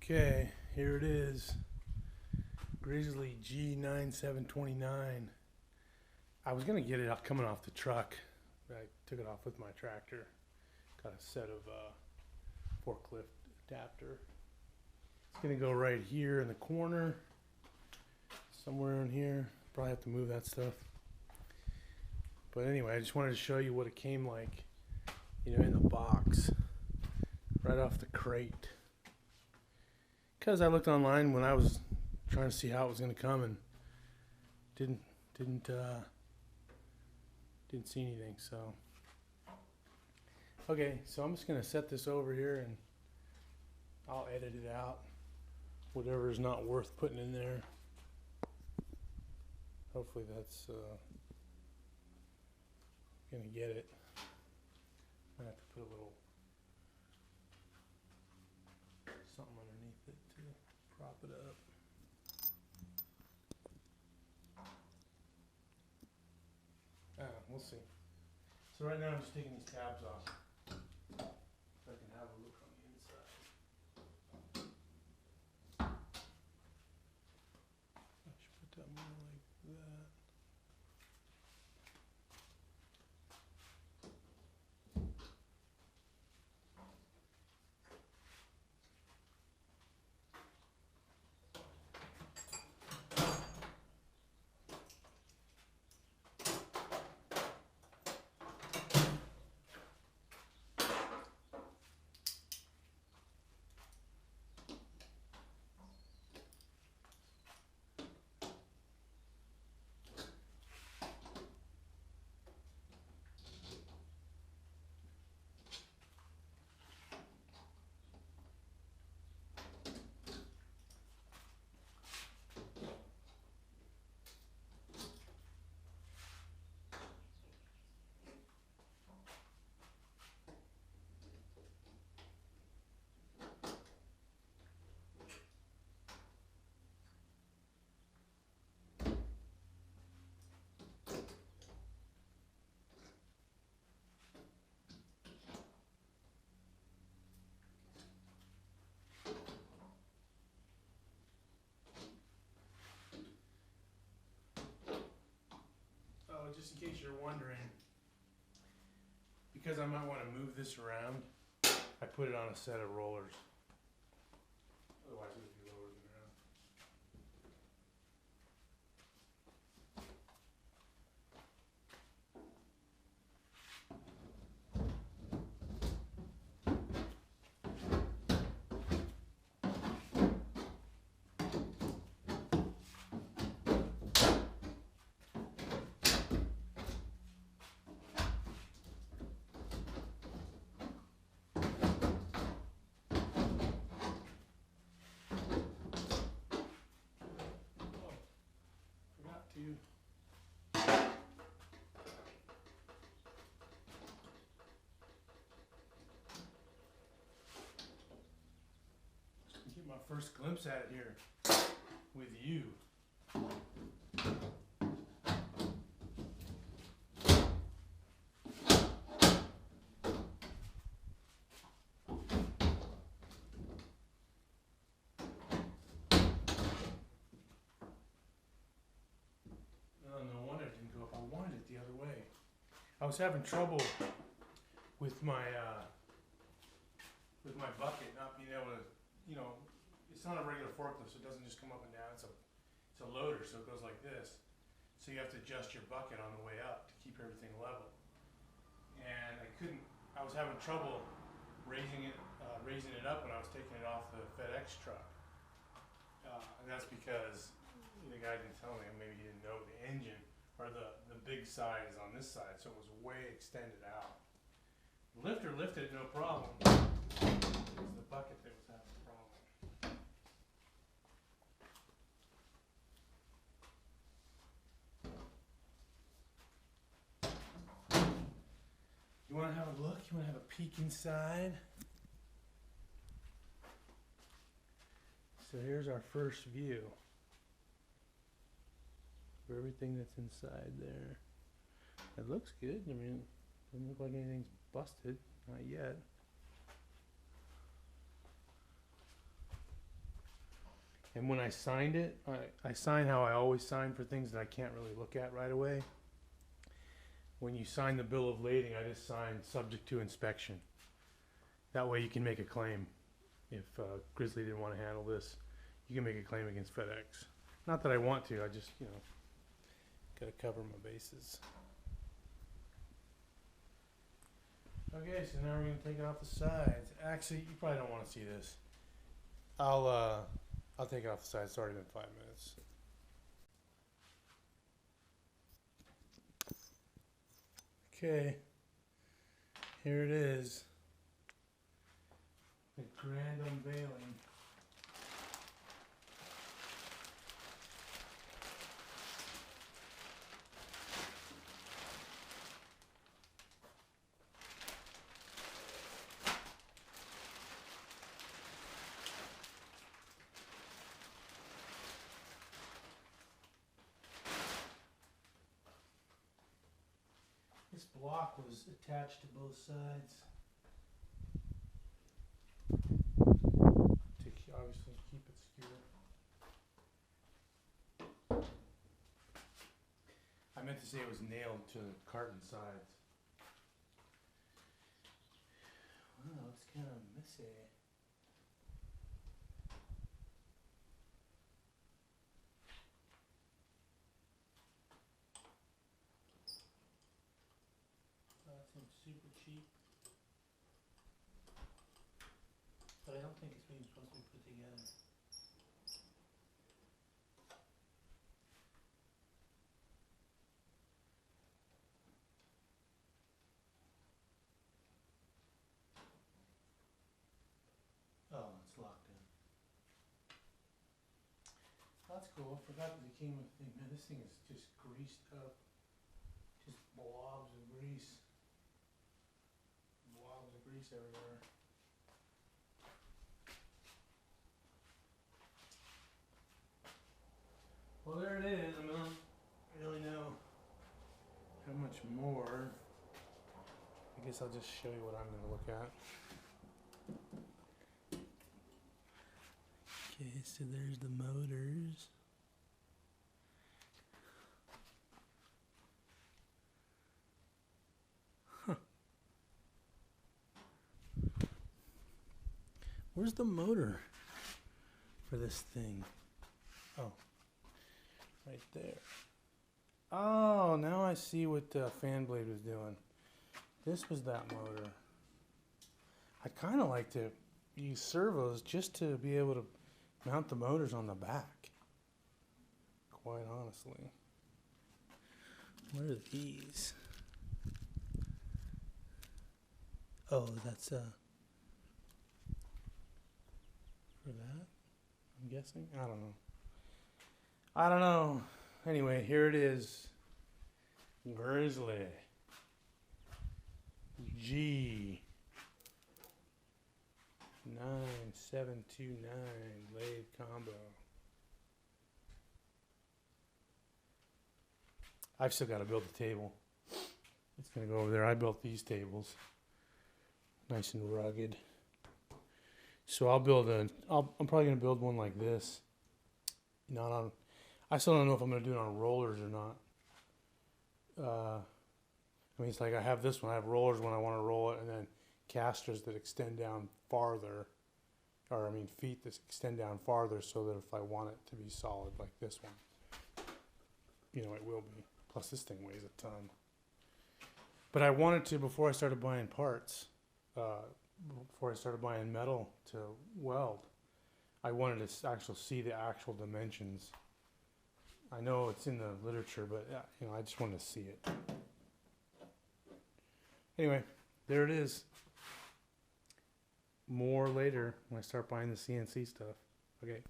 Okay, here it is. Grizzly G9729. I was going to get it coming off the truck, but I took it off with my tractor. Got a set of forklift adapter. It's going to go right here in the corner, somewhere in here. Probably have to move that stuff. But anyway, I just wanted to show you what it came like, in the box, right off the crate. Because I looked online when I was trying to see how it was going to come and didn't see anything. So okay, so I'm just going to set this over here and I'll edit it out, whatever is not worth putting in there. Hopefully that's gonna get it. I have to put a little something underneath it to prop it up. We'll see. So right now I'm just taking these tabs off so I can have a look on the inside. I should put that more like that. Just in case you're wondering, because I might want to move this around, I put it on a set of rollers. Otherwise it would be lower than the ground. Get my first glimpse at it here with you. No wonder it didn't go up. I wanted it the other way. I was having trouble with my bucket not being able to, it's not a regular forklift, so it doesn't just come up and down. It's a loader, so it goes like this. So you have to adjust your bucket on the way up to keep everything level. And I was having trouble raising it up when I was taking it off the FedEx truck. And that's because the guy didn't tell me, maybe he didn't know the engine or the big side is on this side, so it was way extended out. The lifter lifted it no problem. It was the bucket that was having a problem. You want to have a look? You want to have a peek inside? So here's our first view of everything that's inside there. It looks good. I mean, it doesn't look like anything's busted. Not yet. And when I signed it, I signed how I always sign for things that I can't really look at right away. When you sign the bill of lading, I just sign subject to inspection. That way you can make a claim. If Grizzly didn't want to handle this, you can make a claim against FedEx. Not that I want to, I just, gotta cover my bases. Okay, so now we're gonna take it off the sides. Actually, you probably don't want to see this. I'll take it off the sides. It's already been 5 minutes. Okay, here it is. The grand unveiling. This block was attached to both sides to obviously keep it secure. I meant to say it was nailed to the carton sides. Wow, it's kind of messy. That seems super cheap. But I don't think it's being supposed to be put together. Oh, it's locked in. That's cool. I forgot that it came with the thing. Man, this thing is just greased up. Just blobs of grease. Blobs of grease everywhere. Well, there it is. I mean, I don't really know how much more. I guess I'll just show you what I'm going to look at. Okay, so there's the motors. Huh. Where's the motor for this thing? Oh, right there. Oh, now I see what the fan blade was doing. This was that motor. I kind of like to use servos just to be able to mount the motors on the back. Quite honestly. What are these? Oh, that's for that, I'm guessing. I don't know. Anyway, here it is. Grizzly G9729 lathe combo. I've still got to build the table. It's going to go over there. I built these tables. Nice and rugged. So I'll build I'm probably going to build one like this. Not on, I still don't know if I'm going to do it on rollers or not. I mean, it's like I have this one. I have rollers when I want to roll it, and then casters that extend down farther, or I mean feet that extend down farther, so that if I want it to be solid like this one, it will be. Plus this thing weighs a ton. But I wanted to, before I started buying parts, before I started buying metal to weld, I wanted to actually see the actual dimensions. I know it's in the literature, but I just wanted to see it. Anyway, there it is. More later when I start buying the CNC stuff. Okay.